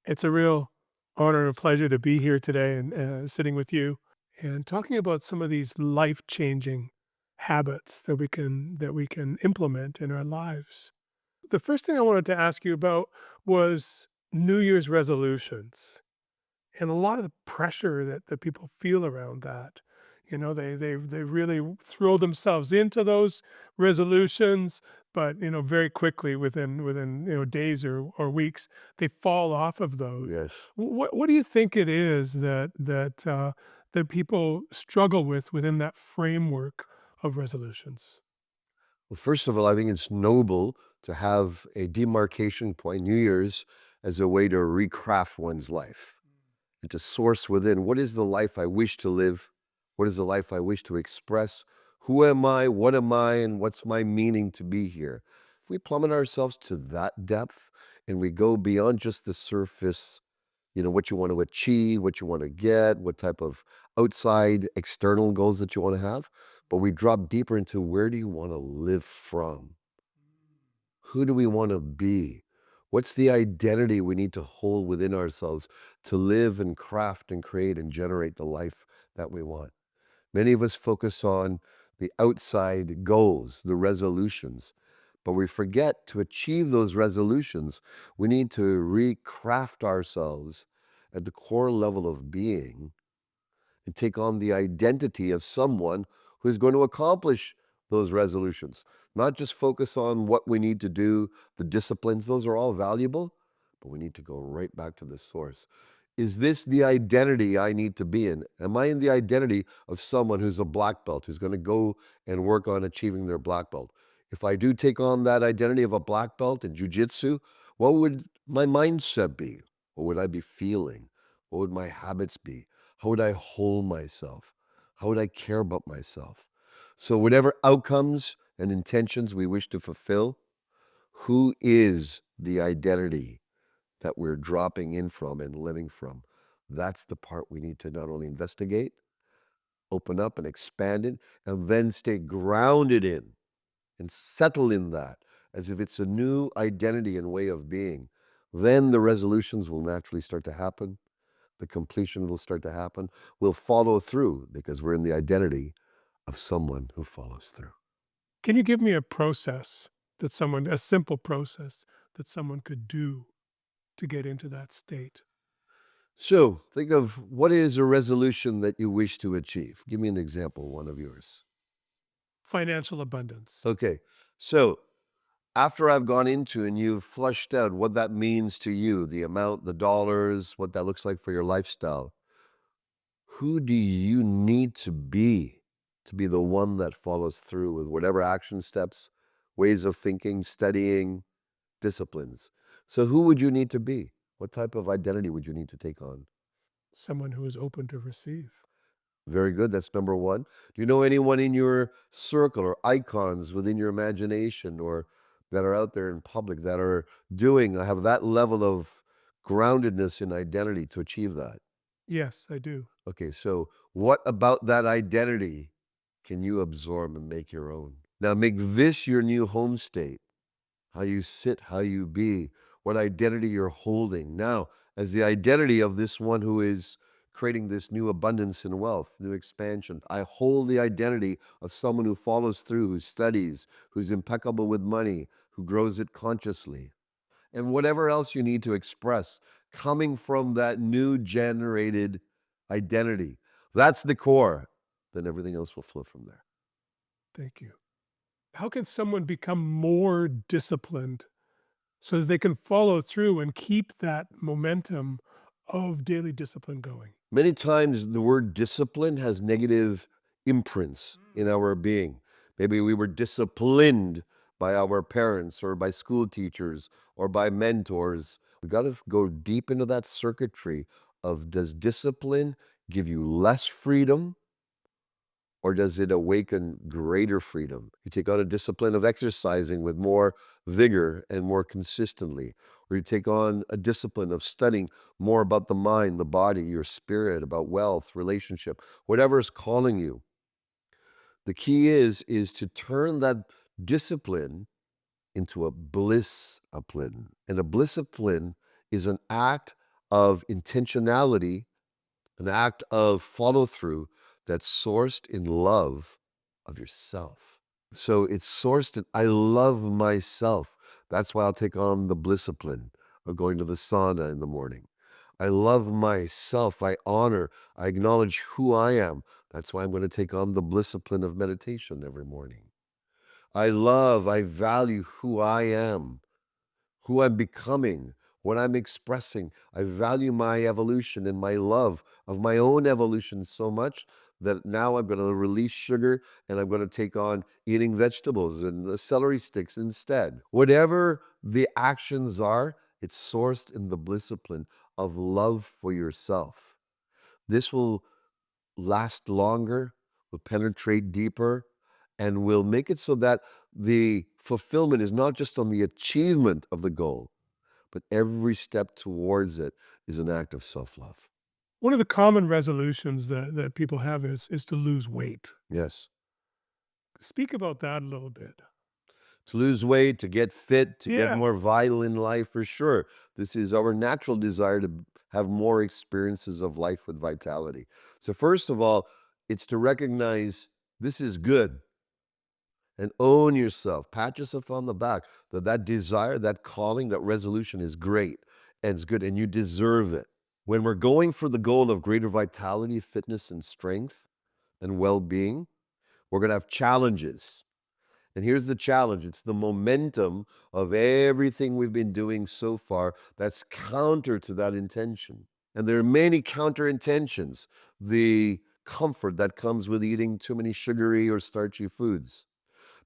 It's a real honor and pleasure to be here today and sitting with you and talking about some of these life-changing habits that we can implement in our lives. The first thing I wanted to ask you about was New Year's resolutions and a lot of the pressure that people feel around that. You know, they really throw themselves into those resolutions, but very quickly within days or weeks, they fall off of those. Yes. What do you think it is that people struggle with within that framework of resolutions? Well, first of all, I think it's noble to have a demarcation point, New Year's, as a way to recraft one's life and to source within what is the life I wish to live? What is the life I wish to express? Who am I? What am I? And what's my meaning to be here? If we plummet ourselves to that depth and we go beyond just the surface, what you want to achieve, what you want to get, what type of outside external goals that you want to have, but we drop deeper into where do you want to live from? Who do we want to be? What's the identity we need to hold within ourselves to live and craft and create and generate the life that we want? Many of us focus on the outside goals, the resolutions, but we forget to achieve those resolutions. We need to recraft ourselves at the core level of being and take on the identity of someone who's going to accomplish those resolutions. Not just focus on what we need to do, the disciplines, those are all valuable, but we need to go right back to the source. Is this the identity I need to be in? Am I in the identity of someone who's a black belt, who's going to go and work on achieving their black belt? If I do take on that identity of a black belt in jujitsu, what would my mindset be? What would I be feeling? What would my habits be? How would I hold myself? How would I care about myself? So, whatever outcomes and intentions we wish to fulfill, who is the identity that we're dropping in from and living from? That's the part we need to not only investigate, open up and expand it, and then stay grounded in and settle in that as if it's a new identity and way of being. Then the resolutions will naturally start to happen. The completion will start to happen. We'll follow through because we're in the identity of someone who follows through. Can you give me a simple process that someone could do to get into that state? So think of what is a resolution that you wish to achieve. Give me an example, one of yours. Financial abundance. Okay. So after I've gone into and you've flushed out what that means to you, the amount, the dollars, what that looks like for your lifestyle, who do you need to be the one that follows through with whatever action steps, ways of thinking, studying, disciplines? So, who would you need to be? What type of identity would you need to take on? Someone who is open to receive. Very good. That's number one. Do you know anyone in your circle or icons within your imagination or that are out there in public that are have that level of groundedness in identity to achieve that? Yes, I do. Okay, so what about that identity can you absorb and make your own? Now make this your new home state, how you sit, how you be, what identity you're holding. Now, as the identity of this one who is creating this new abundance and wealth, new expansion, I hold the identity of someone who follows through, who studies, who's impeccable with money, who grows it consciously and whatever else you need to express coming from that new generated identity. That's the core. Then everything else will flow from there. Thank you. How can someone become more disciplined so that they can follow through and keep that momentum of daily discipline going? Many times the word discipline has negative imprints in our being. Maybe we were disciplined by our parents or by school teachers or by mentors. We got to go deep into that circuitry of does discipline give you less freedom or does it awaken greater freedom? You take on a discipline of exercising with more vigor and more consistently, or you take on a discipline of studying more about the mind, the body, your spirit, about wealth, relationship, whatever is calling you. The key is to turn that discipline into a blissipline. And a blissipline is an act of intentionality, an act of follow through that's sourced in love of yourself. So it's sourced in, I love myself. That's why I'll take on the blissipline of going to the sauna in the morning. I love myself. I honor, I acknowledge who I am. That's why I'm going to take on the blissipline of meditation every morning. I love, I value who I am, who I'm becoming, what I'm expressing. I value my evolution and my love of my own evolution so much that now I'm going to release sugar and I'm going to take on eating vegetables and the celery sticks instead. Whatever the actions are, it's sourced in the discipline of love for yourself. This will last longer, will penetrate deeper, and will make it so that the fulfillment is not just on the achievement of the goal, but every step towards it is an act of self-love. One of the common resolutions that people have is to lose weight. Yes. Speak about that a little bit. To lose weight, to get fit, to get Yeah. more vital in life, for sure. This is our natural desire to have more experiences of life with vitality. So first of all, it's to recognize this is good and own yourself. Pat yourself on the back that that desire, that calling, that resolution is great and it's good and you deserve it. When we're going for the goal of greater vitality, fitness, and strength and well-being, we're going to have challenges. And here's the challenge. It's the momentum of everything we've been doing so far that's counter to that intention. And there are many counter intentions. The comfort that comes with eating too many sugary or starchy foods,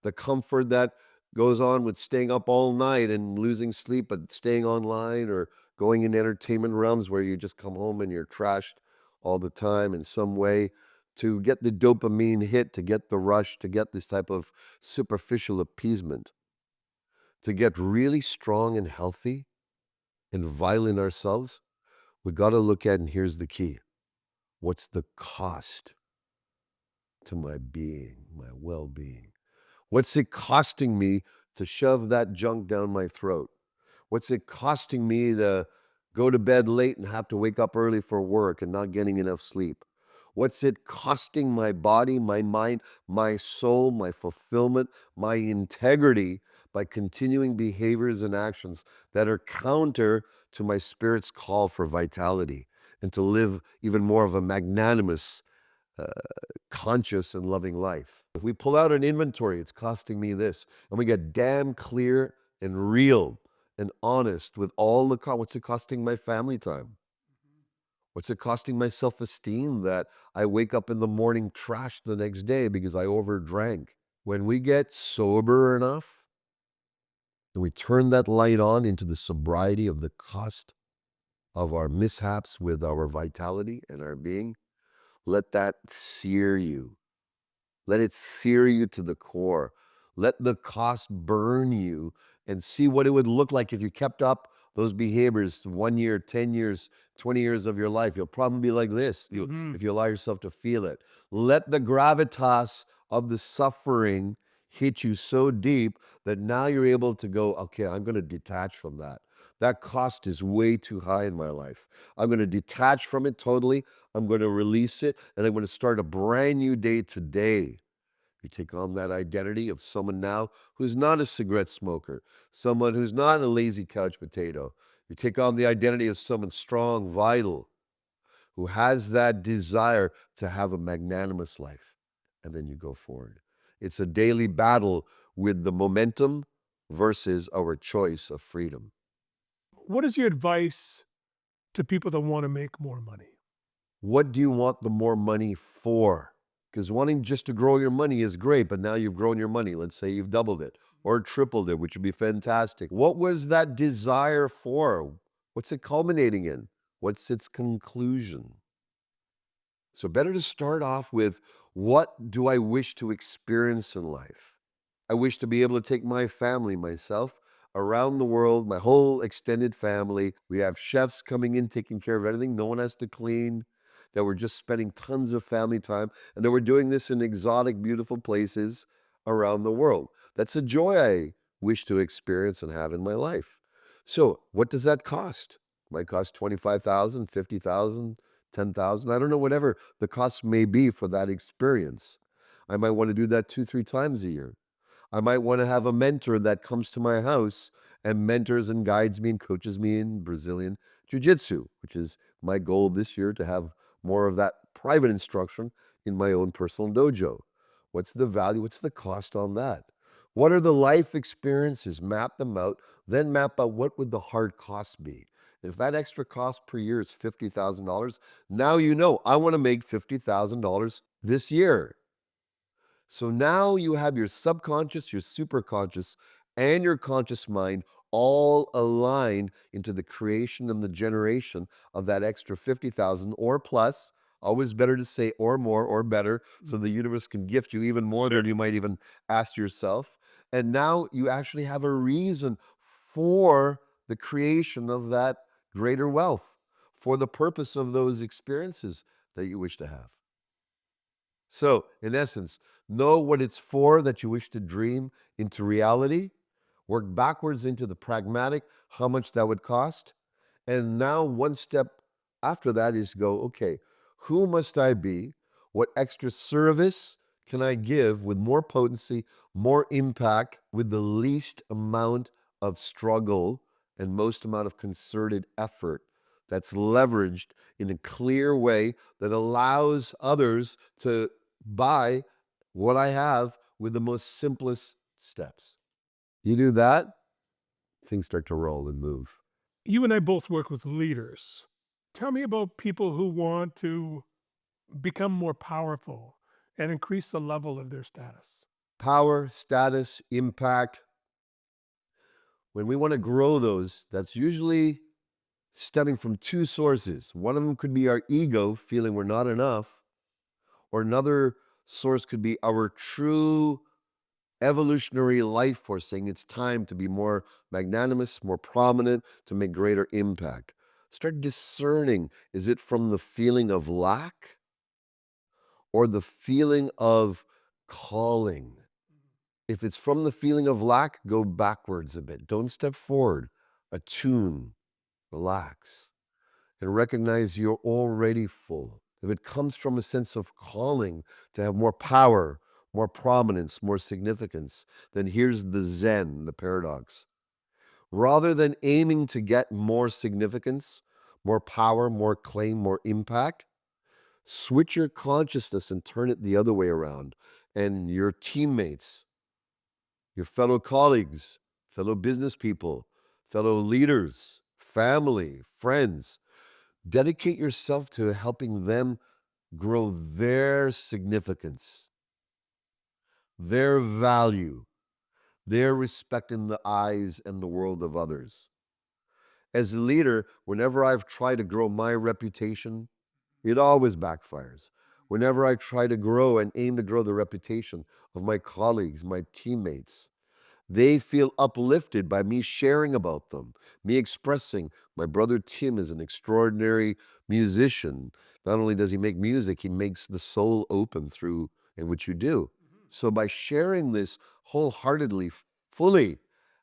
the comfort that goes on with staying up all night and losing sleep, but staying online or going in entertainment realms where you just come home and you're trashed all the time in some way to get the dopamine hit, to get the rush, to get this type of superficial appeasement, to get really strong and healthy and vital in ourselves. We got to look at, and here's the key, what's the cost to my being, my well-being? What's it costing me to shove that junk down my throat? What's it costing me to go to bed late and have to wake up early for work and not getting enough sleep? What's it costing my body, my mind, my soul, my fulfillment, my integrity by continuing behaviors and actions that are counter to my spirit's call for vitality and to live even more of a magnanimous, uh, conscious and loving life? If we pull out an inventory, it's costing me this, and we get damn clear and real and honest with all the what's it costing my family time? What's it costing my self-esteem that I wake up in the morning trashed the next day because I overdrank? When we get sober enough and we turn that light on into the sobriety of the cost of our mishaps with our vitality and our being, let that sear you. Let it sear you to the core. Let the cost burn you and see what it would look like if you kept up those behaviors 1 year, 10 years, 20 years of your life. You'll probably be like this Mhm. if you allow yourself to feel it. Let the gravitas of the suffering hit you so deep that now you're able to go, okay, I'm going to detach from that. That cost is way too high in my life. I'm going to detach from it totally. I'm going to release it and I'm going to start a brand new day today. You take on that identity of someone now who's not a cigarette smoker, someone who's not a lazy couch potato. You take on the identity of someone strong, vital, who has that desire to have a magnanimous life. And then you go forward. It's a daily battle with the momentum versus our choice of freedom. What is your advice to people that wanna make more money? What do you want the more money for? Because wanting just to grow your money is great, but now you've grown your money. Let's say you've doubled it or tripled it, which would be fantastic. What was that desire for? What's it culminating in? What's its conclusion? So, better to start off with, what do I wish to experience in life? I wish to be able to take my family, myself, around the world, my whole extended family. We have chefs coming in, taking care of everything. No one has to clean. That we're just spending tons of family time, and that we're doing this in exotic, beautiful places around the world. That's a joy I wish to experience and have in my life. So, what does that cost? Might cost 25,000, 50,000, 10,000. I don't know, whatever the cost may be for that experience. I might want to do that 2, 3 times a year. I might want to have a mentor that comes to my house and mentors and guides me and coaches me in Brazilian Jiu-Jitsu, which is my goal this year, to have more of that private instruction in my own personal dojo. What's the value? What's the cost on that? What are the life experiences? Map them out, then map out what would the hard cost be. If that extra cost per year is $50,000, now you know I want to make $50,000 this year. So now you have your subconscious, your superconscious, and your conscious mind all aligned into the creation and the generation of that extra 50,000 or plus. Always better to say or more or better, so the universe can gift you even more than you might even ask yourself. And now you actually have a reason for the creation of that greater wealth, for the purpose of those experiences that you wish to have. So, in essence, know what it's for that you wish to dream into reality, work backwards into the pragmatic, how much that would cost. And now, one step after that is go, okay, who must I be? What extra service can I give with more potency, more impact, with the least amount of struggle and most amount of concerted effort that's leveraged in a clear way that allows others to buy what I have with the most simplest steps. You do that, things start to roll and move. You and I both work with leaders. Tell me about people who want to become more powerful and increase the level of their status. Power, status, impact. When we want to grow those, that's usually stemming from two sources. One of them could be our ego, feeling we're not enough, or another source could be our true evolutionary life force saying it's time to be more magnanimous, more prominent, to make greater impact. Start discerning, is it from the feeling of lack or the feeling of calling? If it's from the feeling of lack, go backwards a bit. Don't step forward. Attune, relax, and recognize you're already full. If it comes from a sense of calling to have more power, more prominence, more significance, then here's the Zen, the paradox. Rather than aiming to get more significance, more power, more claim, more impact, switch your consciousness and turn it the other way around. And your teammates, your fellow colleagues, fellow business people, fellow leaders, family, friends, dedicate yourself to helping them grow their significance, their value, their respect in the eyes and the world of others. As a leader, whenever I've tried to grow my reputation, it always backfires. Whenever I try to grow and aim to grow the reputation of my colleagues, my teammates, they feel uplifted by me sharing about them, me expressing. My brother Tim is an extraordinary musician. Not only does he make music, he makes the soul open through in what you do. So by sharing this wholeheartedly, fully,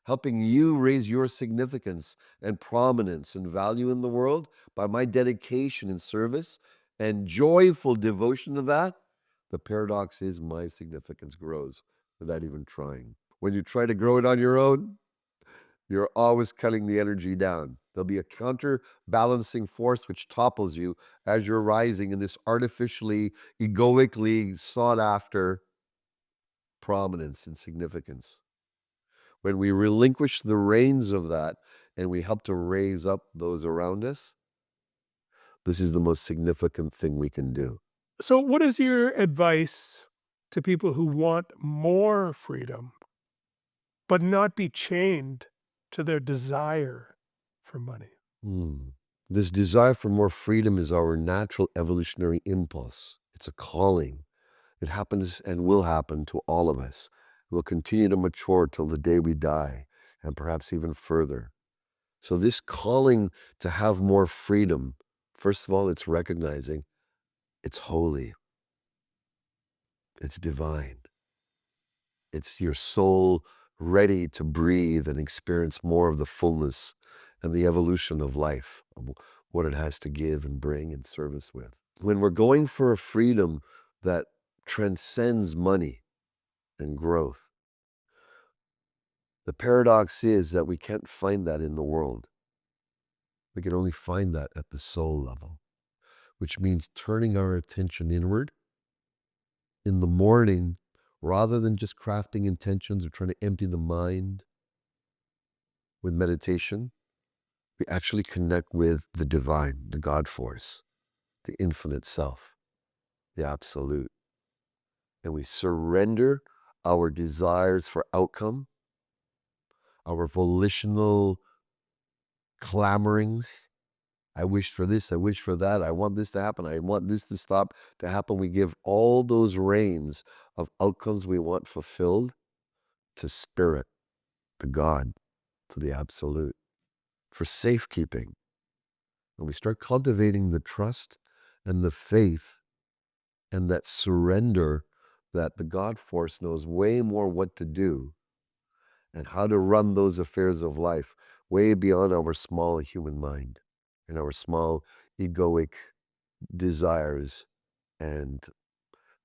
helping you raise your significance and prominence and value in the world by my dedication and service and joyful devotion to that, the paradox is my significance grows without even trying. When you try to grow it on your own, you're always cutting the energy down. There'll be a counterbalancing force which topples you as you're rising in this artificially, egoically sought after prominence and significance. When we relinquish the reins of that and we help to raise up those around us, this is the most significant thing we can do. So, what is your advice to people who want more freedom, but not be chained to their desire for money? Hmm. This desire for more freedom is our natural evolutionary impulse. It's a calling. It happens and will happen to all of us. It will continue to mature till the day we die, and perhaps even further. So, this calling to have more freedom, first of all, it's recognizing it's holy, it's divine, it's your soul ready to breathe and experience more of the fullness and the evolution of life, of what it has to give and bring and service with. When we're going for a freedom that transcends money and growth, the paradox is that we can't find that in the world. We can only find that at the soul level, which means turning our attention inward in the morning rather than just crafting intentions or trying to empty the mind with meditation. We actually connect with the divine, the God force, the infinite self, the absolute. And we surrender our desires for outcome, our volitional clamorings. I wish for this, I wish for that, I want this to happen, I want this to stop to happen. We give all those reins of outcomes we want fulfilled to spirit, to God, to the absolute, for safekeeping. And we start cultivating the trust and the faith and that surrender that the God force knows way more what to do and how to run those affairs of life way beyond our small human mind and our small egoic desires and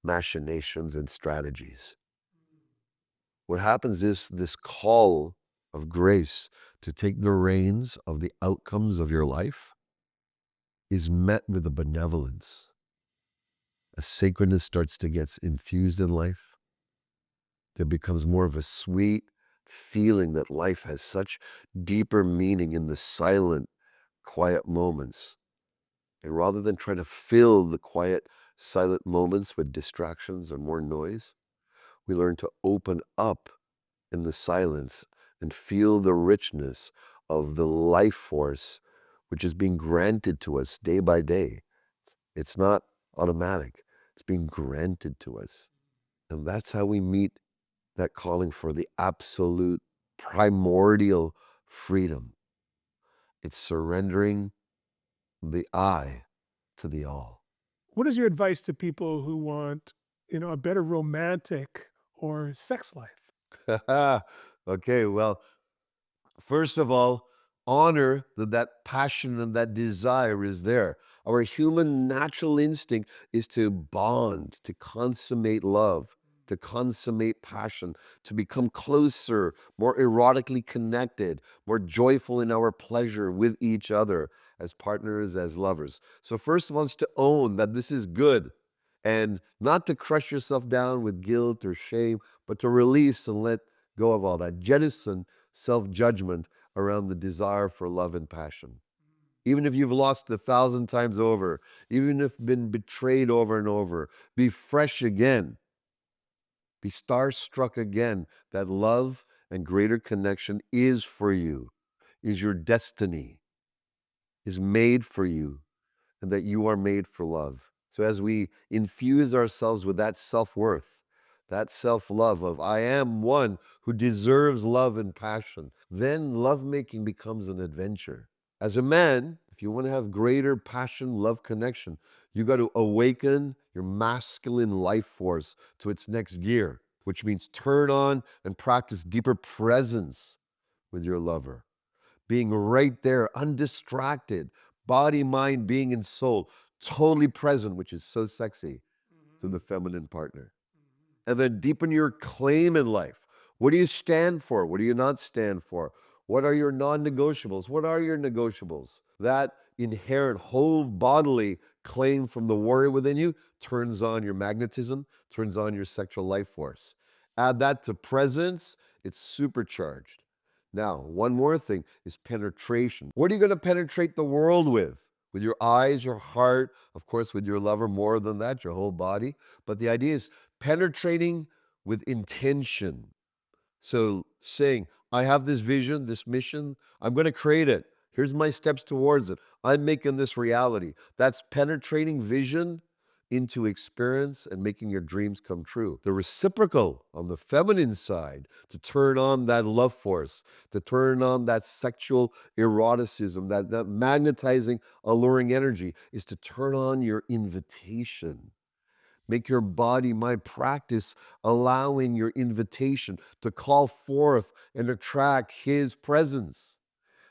machinations and strategies. What happens is this call of grace to take the reins of the outcomes of your life is met with a benevolence. A sacredness starts to get infused in life. There becomes more of a sweet feeling that life has such deeper meaning in the silent, quiet moments. And rather than trying to fill the quiet, silent moments with distractions and more noise, we learn to open up in the silence and feel the richness of the life force which is being granted to us day by day. It's not automatic, it's being granted to us. And that's how we meet that calling for the absolute primordial freedom. It's surrendering the I to the all. What is your advice to people who want, a better romantic or sex life? Okay, well, first of all, honor that that passion and that desire is there. Our human natural instinct is to bond, to consummate love, to consummate passion, to become closer, more erotically connected, more joyful in our pleasure with each other as partners, as lovers. So, first of all, is to own that this is good and not to crush yourself down with guilt or shame, but to release and let go of all that. Jettison self judgment around the desire for love and passion. Even if you've lost 1,000 times over, even if been betrayed over and over, be fresh again. Be starstruck again that love and greater connection is for you, is your destiny, is made for you, and that you are made for love. So as we infuse ourselves with that self-worth, that self-love of I am one who deserves love and passion, then lovemaking becomes an adventure. As a man, if you want to have greater passion, love, connection, you got to awaken your masculine life force to its next gear, which means turn on and practice deeper presence with your lover, being right there, undistracted, body, mind, being, and soul, totally present, which is so sexy to the feminine partner. And then deepen your claim in life. What do you stand for? What do you not stand for? What are your non negotiables? What are your negotiables? That inherent whole bodily claim from the warrior within you turns on your magnetism, turns on your sexual life force. Add that to presence, it's supercharged. Now, one more thing is penetration. What are you going to penetrate the world with? With your eyes, your heart, of course, with your lover, more than that, your whole body. But the idea is penetrating with intention. So saying, I have this vision, this mission, I'm going to create it. Here's my steps towards it. I'm making this reality. That's penetrating vision into experience and making your dreams come true. The reciprocal on the feminine side to turn on that love force, to turn on that sexual eroticism, that magnetizing, alluring energy is to turn on your invitation. Make your body, mind practice allowing your invitation to call forth and attract His presence.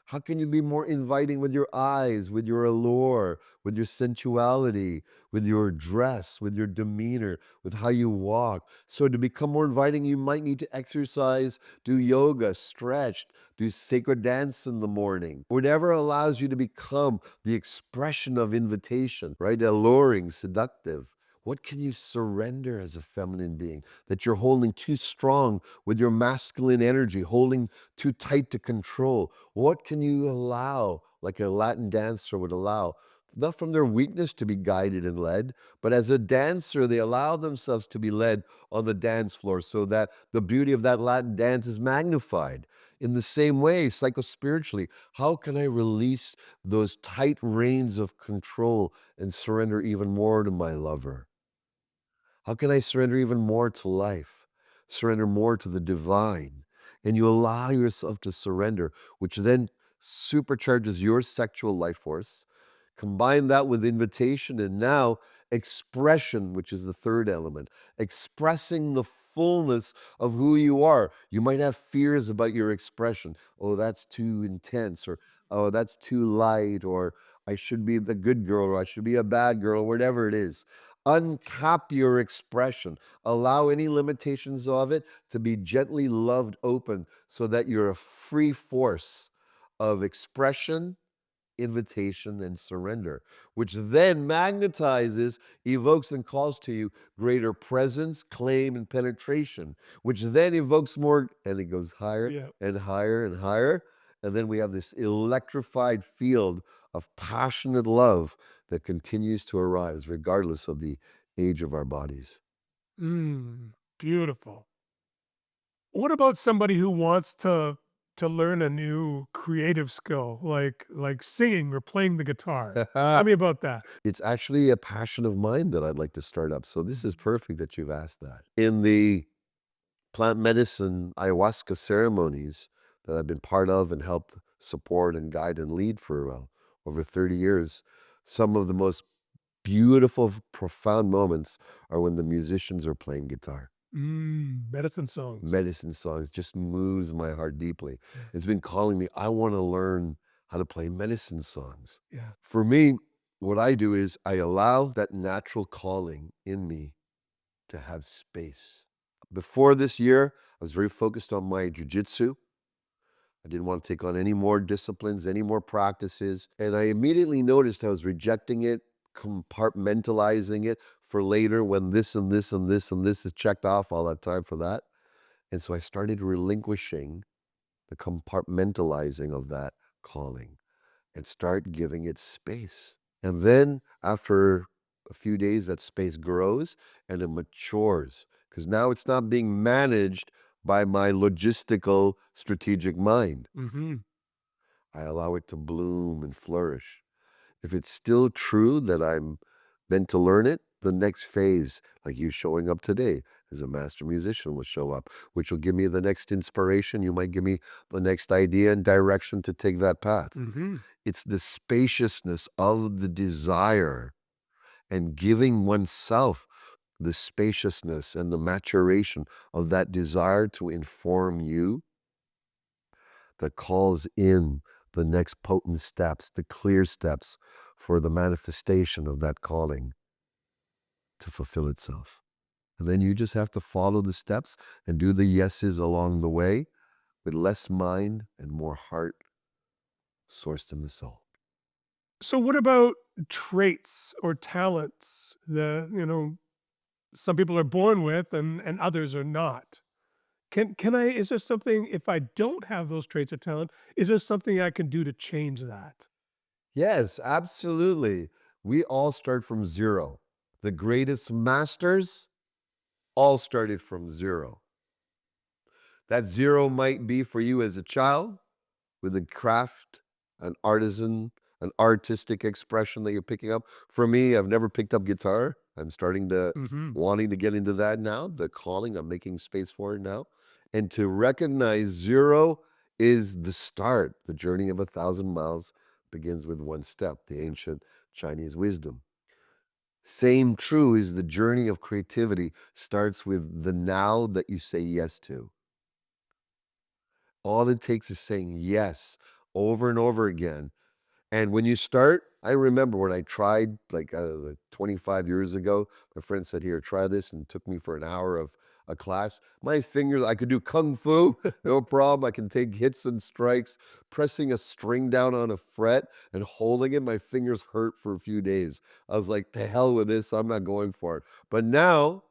How can you be more inviting with your eyes, with your allure, with your sensuality, with your dress, with your demeanor, with how you walk? So, to become more inviting, you might need to exercise, do yoga, stretch, do sacred dance in the morning. Whatever allows you to become the expression of invitation, right? Alluring, seductive. What can you surrender as a feminine being that you're holding too strong with your masculine energy, holding too tight to control? What can you allow, like a Latin dancer would allow, not from their weakness to be guided and led, but as a dancer, they allow themselves to be led on the dance floor so that the beauty of that Latin dance is magnified. In the same way, psychospiritually, how can I release those tight reins of control and surrender even more to my lover? How can I surrender even more to life? Surrender more to the divine. And you allow yourself to surrender, which then supercharges your sexual life force. Combine that with invitation and now expression, which is the third element, expressing the fullness of who you are. You might have fears about your expression. Oh, that's too intense, or oh, that's too light, or I should be the good girl, or I should be a bad girl, or whatever it is. Uncap your expression. Allow any limitations of it to be gently loved open so that you're a free force of expression, invitation, and surrender, which then magnetizes, evokes, and calls to you greater presence, claim, and penetration, which then evokes more, and it goes higher Yeah. and higher and higher. And then we have this electrified field of passionate love that continues to arise regardless of the age of our bodies. Beautiful. What about somebody who wants to learn a new creative skill, like singing or playing the guitar? Tell me about that. It's actually a passion of mine that I'd like to start up. So this is Mhm. perfect that you've asked that. In the plant medicine ayahuasca ceremonies that I've been part of and helped support and guide and lead for over 30 years, some of the most beautiful, profound moments are when the musicians are playing guitar. Medicine songs. Medicine songs just moves my heart deeply. Yeah, It's been calling me, I want to learn how to play medicine songs. yeah. For me, what I do is I allow that natural calling in me to have space. Before this year, I was very focused on my jujitsu. I didn't want to take on any more disciplines, any more practices. And I immediately noticed I was rejecting it, compartmentalizing it for later when this and this and this and this is checked off, all that time for that. And so I started relinquishing the compartmentalizing of that calling and start giving it space. And then after a few days, that space grows and it matures because now it's not being managed by my logistical strategic mind. Mhm. I allow it to bloom and flourish. If it's still true that I'm meant to learn it, the next phase, like you showing up today as a master musician, will show up, which will give me the next inspiration. You might give me the next idea and direction to take that path. Mhm. It's the spaciousness of the desire and giving oneself the spaciousness and the maturation of that desire to inform you that calls in the next potent steps, the clear steps for the manifestation of that calling to fulfill itself. And then you just have to follow the steps and do the yeses along the way with less mind and more heart sourced in the soul. So what about traits or talents that, some people are born with and others are not? Can I is there something if I don't have those traits or talent, is there something I can do to change that? Yes, absolutely. We all start from zero. The greatest masters all started from zero. That zero might be for you as a child with a craft, an artisan, an artistic expression that you're picking up. For me, I've never picked up guitar. I'm starting to Mhm. wanting to get into that now. The calling, I'm making space for it now. And to recognize zero is the start. The journey of 1,000 miles begins with one step, the ancient Chinese wisdom. Same true is the journey of creativity starts with the now that you say yes to. All it takes is saying yes over and over again. And when you start, I remember when I tried, like, 25 years ago, my friend said, "Here, try this," and took me for an hour of a class. My fingers, I could do kung fu, no problem. I can take hits and strikes, pressing a string down on a fret and holding it. My fingers hurt for a few days. I was like, "To hell with this. I'm not going for it." But now,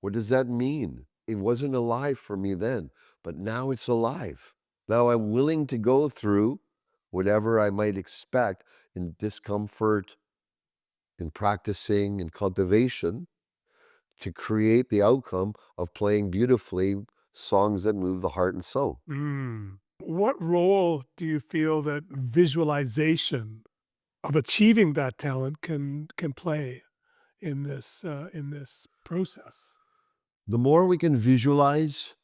what does that mean? It wasn't alive for me then, but now it's alive. Now I'm willing to go through whatever I might expect in discomfort, in practicing, in cultivation to create the outcome of playing beautifully songs that move the heart and soul. Mm. What role do you feel that visualization of achieving that talent can play in this process? The more we can visualize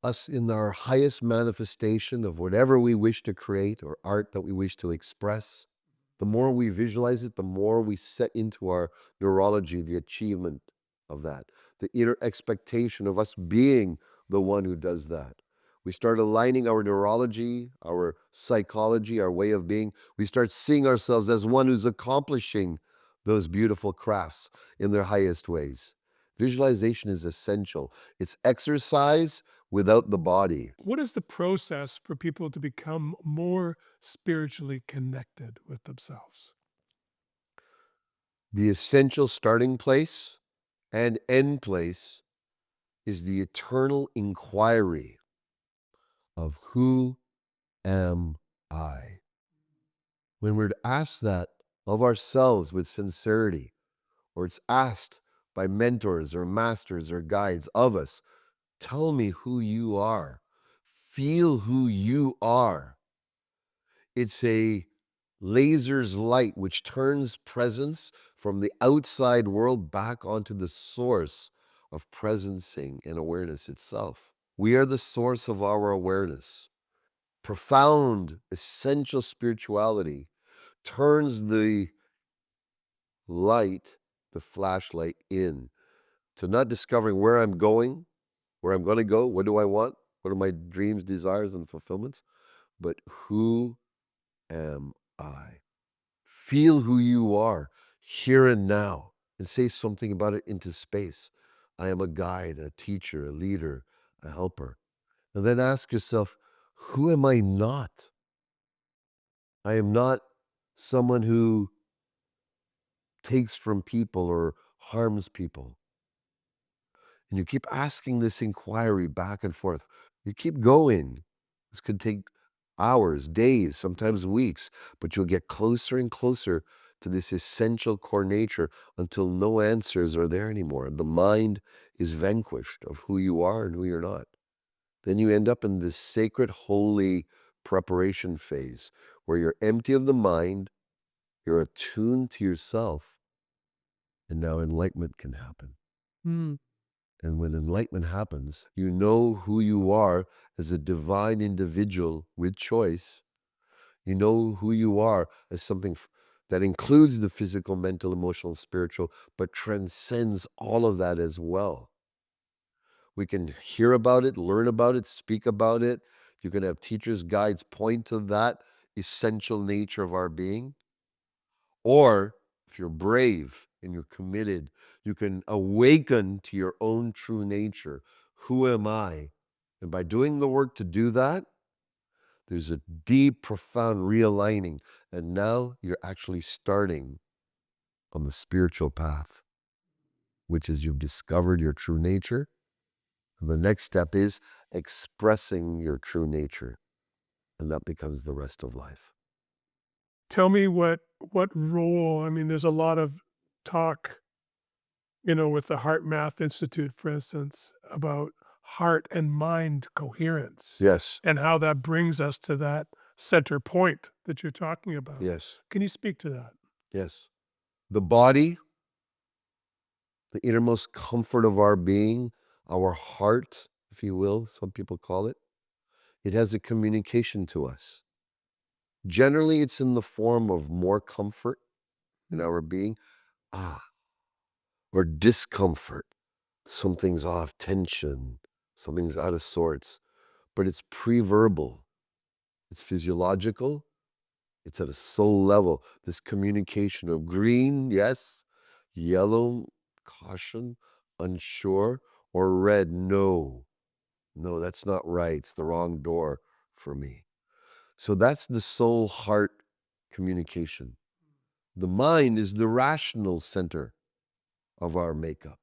us in our highest manifestation of whatever we wish to create or art that we wish to express, the more we visualize it, the more we set into our neurology the achievement of that, the inner expectation of us being the one who does that. We start aligning our neurology, our psychology, our way of being. We start seeing ourselves as one who's accomplishing those beautiful crafts in their highest ways. Visualization is essential. It's exercise without the body. What is the process for people to become more spiritually connected with themselves? The essential starting place and end place is the eternal inquiry of who am I? When we're asked that of ourselves with sincerity, or it's asked by mentors or masters or guides of us, tell me who you are. Feel who you are. It's a laser's light which turns presence from the outside world back onto the source of presencing and awareness itself. We are the source of our awareness. Profound, essential spirituality turns the light, the flashlight, in to not discovering where I'm going, where I'm going to go, what do I want, what are my dreams, desires, and fulfillments, but who am I? Feel who you are here and now and say something about it into space. I am a guide, a teacher, a leader, a helper. And then ask yourself, who am I not? I am not someone who takes from people or harms people. And you keep asking this inquiry back and forth. You keep going. This could take hours, days, sometimes weeks, but you'll get closer and closer to this essential core nature until no answers are there anymore. The mind is vanquished of who you are and who you're not. Then you end up in this sacred, holy preparation phase where you're empty of the mind, you're attuned to yourself, and now enlightenment can happen. Mm. And when enlightenment happens, you know who you are as a divine individual with choice. You know who you are as something that includes the physical, mental, emotional, spiritual, but transcends all of that as well. We can hear about it, learn about it, speak about it. You can have teachers, guides point to that essential nature of our being. Or if you're brave and you're committed, you can awaken to your own true nature. Who am I? And by doing the work to do that, there's a deep, profound realigning. And now you're actually starting on the spiritual path, which is you've discovered your true nature. And the next step is expressing your true nature. And that becomes the rest of life. Tell me what role, I mean, there's a lot of talk, with the Heart Math Institute, for instance, about heart and mind coherence Yes, and how that brings us to that center point that you're talking about. yes, Can you speak to that? yes. The body, the innermost comfort of our being, our heart, if you will, some people call it, it has a communication to us. Generally, it's in the form of more comfort in Mm. our being, ah, or discomfort. Something's off, tension, something's out of sorts, but it's pre verbal. It's physiological. It's at a soul level. This communication of green, yes, yellow, caution, unsure, or red, no. No, that's not right. It's the wrong door for me. So that's the soul heart communication. The mind is the rational center of our makeup.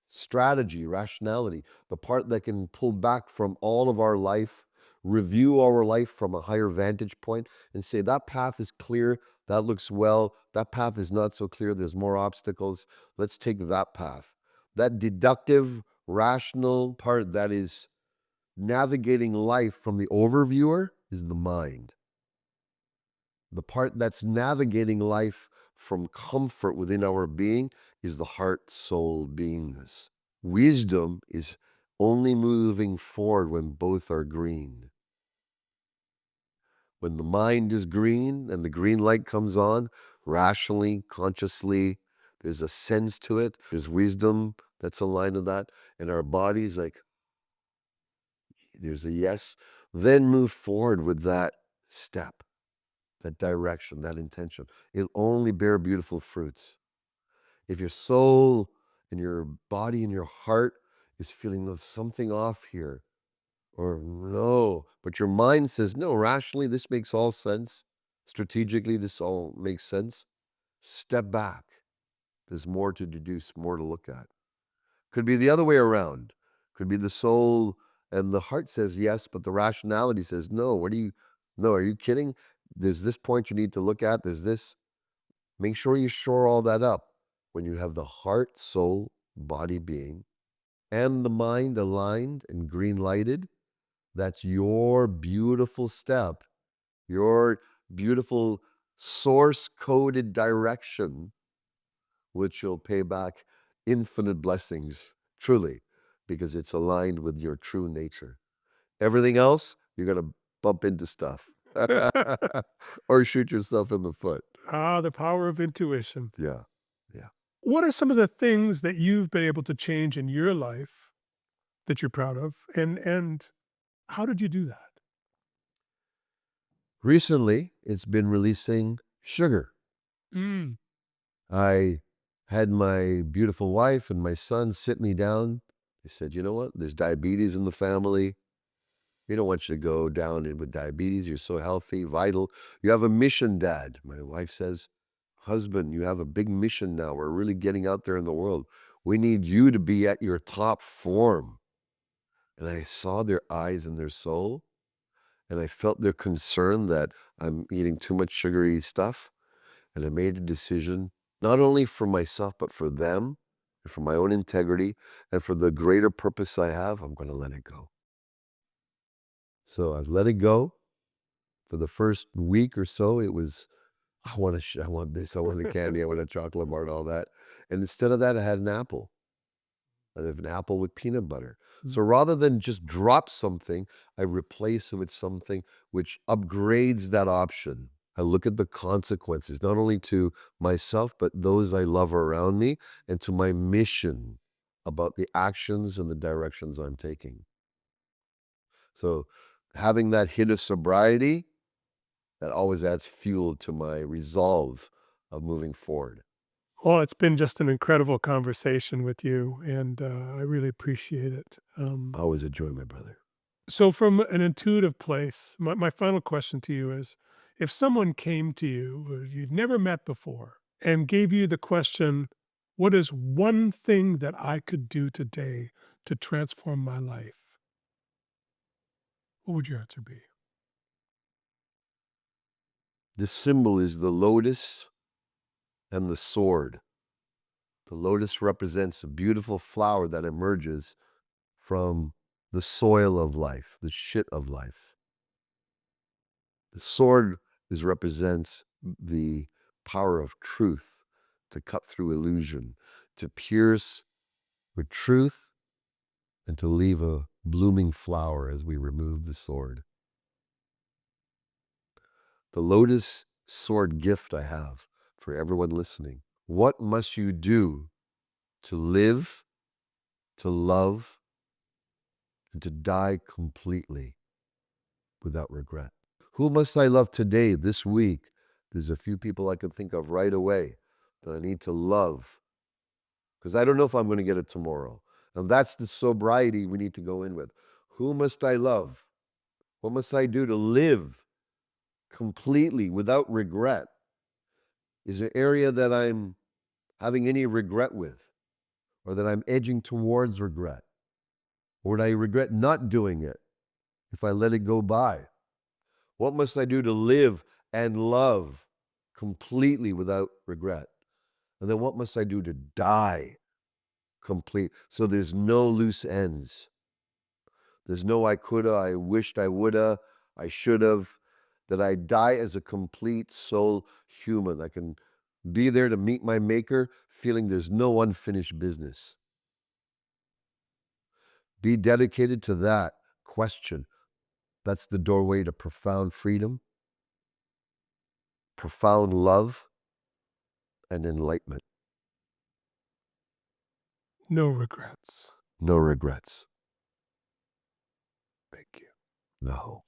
Strategy, rationality, the part that can pull back from all of our life, review our life from a higher vantage point, and say that path is clear, that looks well, that path is not so clear, there's more obstacles, let's take that path. That deductive, rational part that is navigating life from the overviewer is the mind. The part that's navigating life from comfort within our being is the heart, soul, beingness. Wisdom is only moving forward when both are green. When the mind is green and the green light comes on, rationally, consciously, there's a sense to it. There's wisdom that's aligned to that. And our body's like, there's a yes. Then move forward with that step, that direction, that intention. It'll only bear beautiful fruits. If your soul and your body and your heart is feeling there's something off here, or no, but your mind says, no, rationally, this makes all sense. Strategically, this all makes sense. Step back. There's more to deduce, more to look at. Could be the other way around. Could be the soul and the heart says yes, but the rationality says no. No, are you kidding? There's this point you need to look at. There's this. Make sure you shore all that up when you have the heart, soul, body, being, and the mind aligned and green lighted. That's your beautiful step, your beautiful source coded direction, which will pay back infinite blessings, truly, because it's aligned with your true nature. Everything else, you're going to bump into stuff or shoot yourself in the foot. Ah, the power of intuition. Yeah. Yeah. What are some of the things that you've been able to change in your life that you're proud of? And how did you do that? Recently, it's been releasing sugar. Mm. I had my beautiful wife and my son sit me down. They said, you know what? There's diabetes in the family. We don't want you to go down with diabetes. You're so healthy, vital. You have a mission, Dad. My wife says, husband, you have a big mission now. We're really getting out there in the world. We need you to be at your top form. And I saw their eyes and their soul, and I felt their concern that I'm eating too much sugary stuff. And I made a decision, not only for myself, but for them, and for my own integrity, and for the greater purpose I have. I'm going to let it go. So I've let it go. For the first week or so, it was, I want this, I want a candy, I want a chocolate bar, and all that. And instead of that, I had an apple. I have an apple with peanut butter. So rather than just drop something, I replace it with something which upgrades that option. I look at the consequences, not only to myself, but those I love around me, and to my mission about the actions and the directions I'm taking. So having that hit of sobriety, that always adds fuel to my resolve of moving forward. Well, it's been just an incredible conversation with you, and I really appreciate it. I always enjoy my brother. So, from an intuitive place, my final question to you is if someone came to you who you'd never met before and gave you the question, what is one thing that I could do today to transform my life? What would your answer be? The symbol is the lotus and the sword. The lotus represents a beautiful flower that emerges from the soil of life, the shit of life. The sword represents the power of truth to cut through illusion, to pierce with truth, and to leave a blooming flower as we remove the sword. The lotus sword gift I have for everyone listening. What must you do to live, to love, and to die completely without regret? Who must I love today, this week? There's a few people I can think of right away that I need to love because I don't know if I'm going to get it tomorrow. And that's the sobriety we need to go in with. Who must I love? What must I do to live completely without regret? Is there an area that I'm having any regret with, or that I'm edging towards regret? Or would I regret not doing it if I let it go by? What must I do to live and love completely without regret? And then what must I do to die complete so there's no loose ends? There's no I coulda, I wished I woulda, I should have. That I die as a complete soul human. I can be there to meet my maker feeling there's no unfinished business. Be dedicated to that question. That's the doorway to profound freedom, profound love, and enlightenment. No regrets. No regrets. Thank you. No.